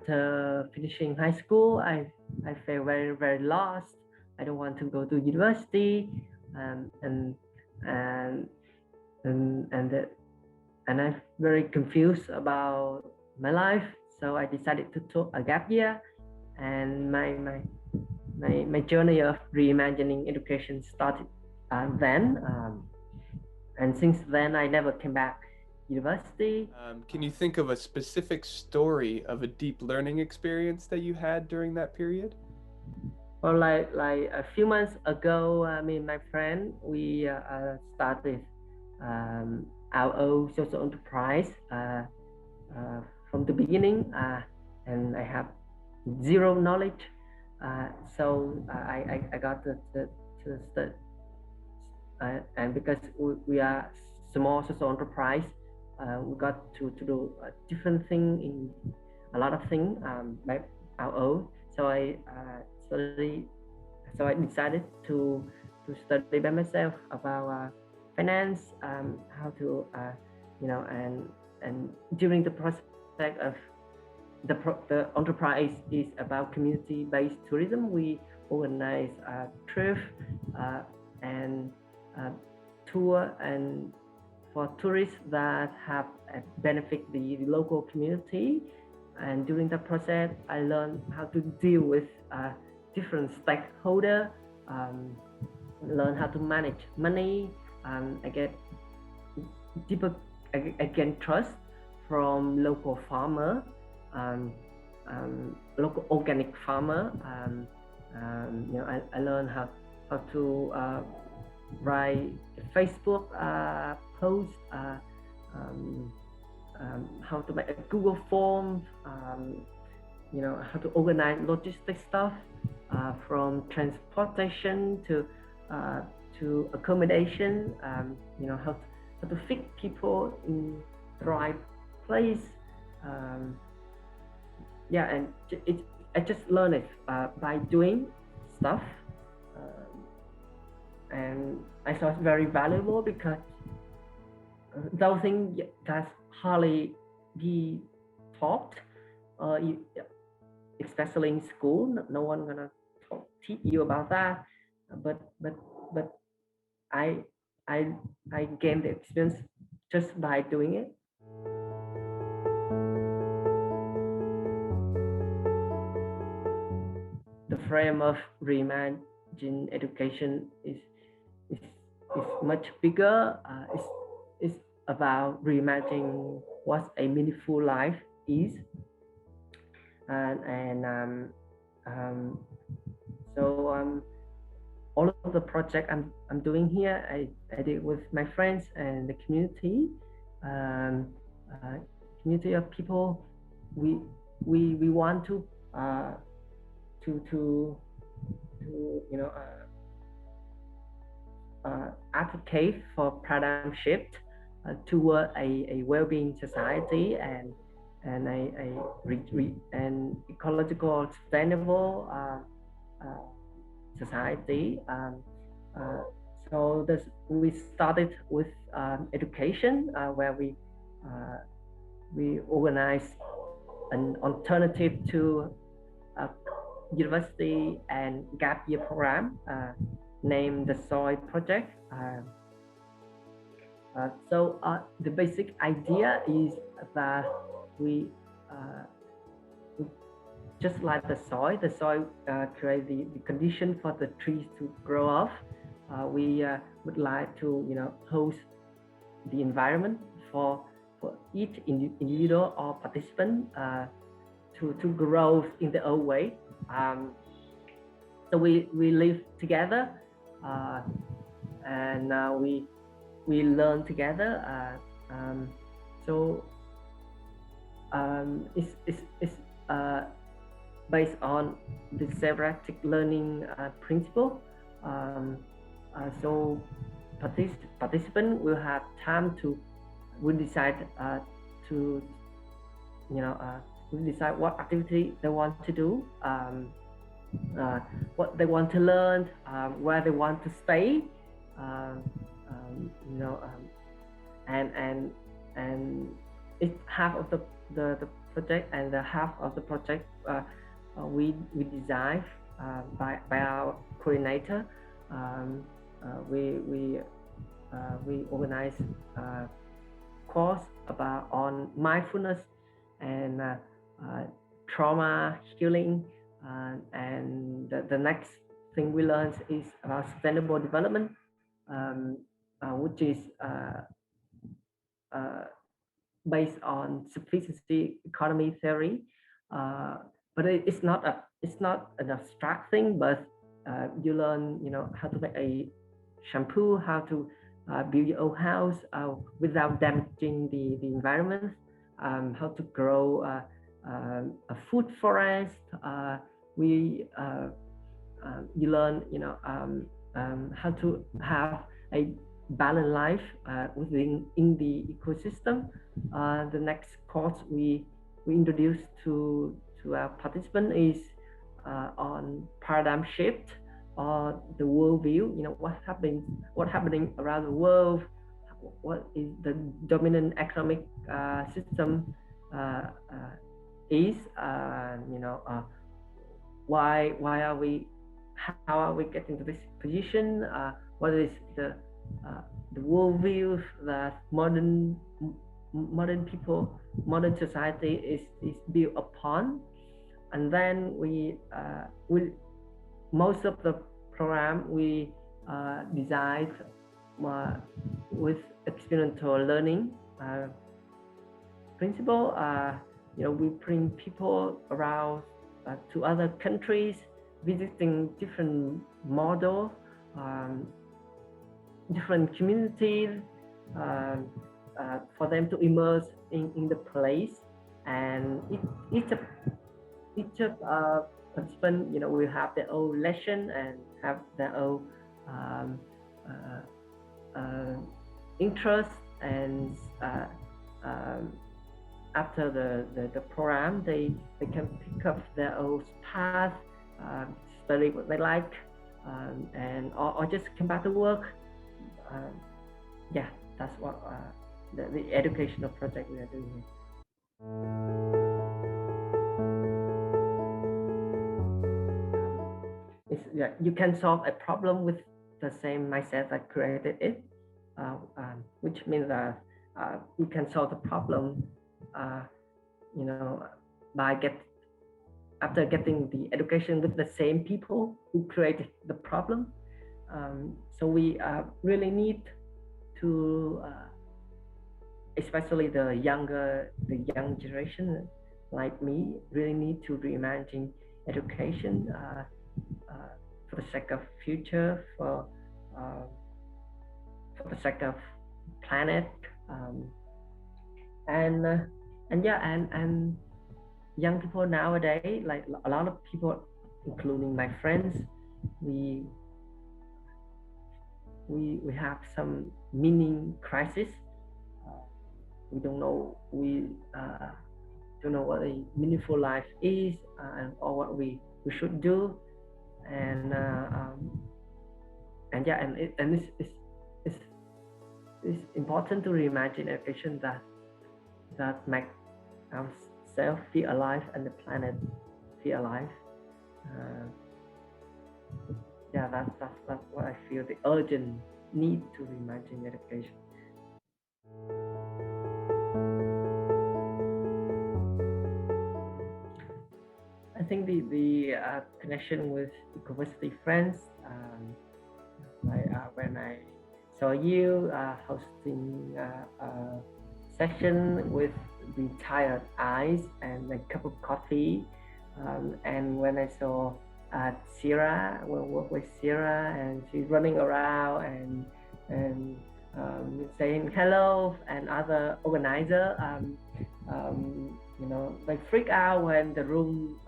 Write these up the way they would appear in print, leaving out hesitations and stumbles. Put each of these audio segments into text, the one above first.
after finishing high school, I felt very lost. I don't want to go to university, um, and and and that, and I'm very confused about my life. So I decided to take a gap year, and my journey of reimagining education started then. And since then, I never came back university. Can you think of a specific story of a deep learning experience that you had during that period? Well, like a few months ago, me and my friend we started our own social enterprise from the beginning, and I have zero knowledge. So I got to start, and because we are small social enterprise, we got to do a different thing in a lot of things by our own. So study. So I decided to study by myself about finance, how to and during the process of the enterprise is about community-based tourism. We organize trip and tour and for tourists that have benefit the local community. And during the process, I learned how to deal with different stakeholder, learn how to manage money. I get deeper, I gain trust from local farmer, local organic farmer. I learned how to write Facebook post, how to make a Google form, how to organize logistic stuff, from transportation to accommodation, how to fit people in the right place. And I just learned it by doing stuff, and I thought it's very valuable because those things that hardly be taught, especially in school. No one gonna teach you about that. But I I I gained the experience just by doing it. The frame of reimagined education is much bigger. It's about reimagining what a meaningful life is, and all of the project I'm doing here, I did with my friends and the community, um, uh, community of people. We want to to advocate for paradigm shift toward a well-being society and an ecological sustainable society. So we started with education, where we organize an alternative to university and gap year program named the Soil Project. The basic idea is that we just like the soil creates the condition for the trees to grow up. We would like to host the environment for each individual or participant to grow in their own way. So we live together, and we learn together. It's based on the seraphic learning principle. So participant will have time to decide to decide what activity they want to do, what they want to learn, where they want to stay, and it's half of the project, and the half of the project we design by our coordinator. We organize course on mindfulness and trauma healing, and the next thing we learned is about sustainable development, which is based on sufficiency economy theory, but it's not an abstract thing, but you learn how to make a shampoo, how to build your own house without damaging the environment, how to grow a food forest. You learn how to have a balanced life in the ecosystem. The next course we introduce to our participant is on paradigm shift or the worldview. What's happening around the world, what is the dominant economic system is, why are we, how are we getting to this position, what is the worldview that modern people, modern society is built upon. And then we most of the program we designed with experiential learning principle. We bring people around to other countries, visiting different model, different communities, for them to immerse in the place. And each participant, will have their own lesson and have their own interest. And after the program, they can pick up their own path, study what they like, and or just come back to work. Yeah, that's what the educational project we are doing here. You can solve a problem with the same mindset that created it, which means that you can solve the problem, by after getting the education with the same people who created the problem. So we really need to, especially the young generation like me, really need to reimagine education for the sake of future, for the sake of planet, and young people nowadays, like a lot of people, including my friends, we have some meaning crisis. We don't know what a meaningful life is, or what we should do, and it's important to reimagine education that make ourselves feel alive and the planet feel alive. That's what I feel, the urgent need to reimagine education. I think the connection with university friends, when I saw you hosting a session with the tired eyes and a cup of coffee, and when I saw Sierra, we'll work with Sierra, and she's running around and saying hello, and other organizer, they freak out when the room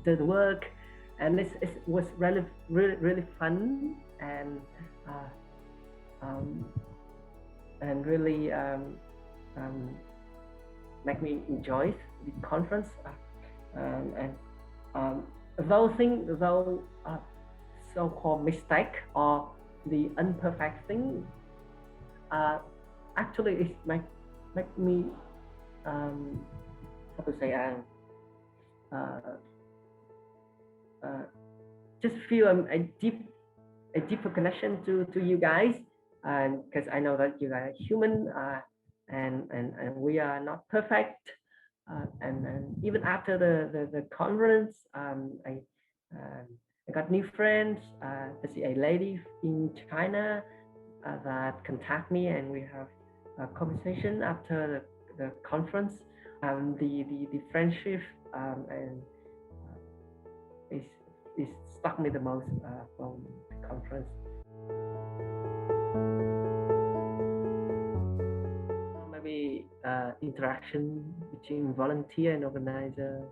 didn't work, and it was really fun, and really make me enjoy the conference, though so-called mistake or the imperfect thing, actually it make me how to say, uh, uh, just feel a deeper connection to you guys, and because I know that you guys are human, and we are not perfect, and even after the conference, I got new friends. I see a lady in China that contact me, and we have a conversation after the conference. The friendship, and is is stuck me the most from the conference. Maybe interaction between volunteer and organizer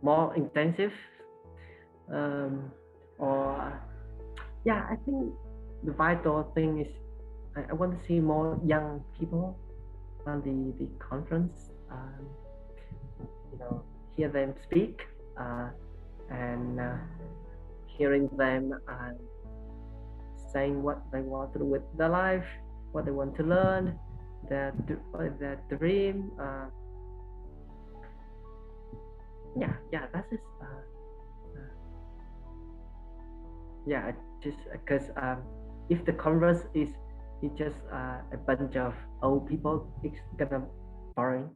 more intensive, um, or yeah, I think the vital thing is I want to see more young people on the conference. Hear them speak, and hearing them saying what they want to do with their life, what they want to learn, their dream. Yeah, that's just yeah, just because if the converse is just a bunch of old people, it's gonna boring.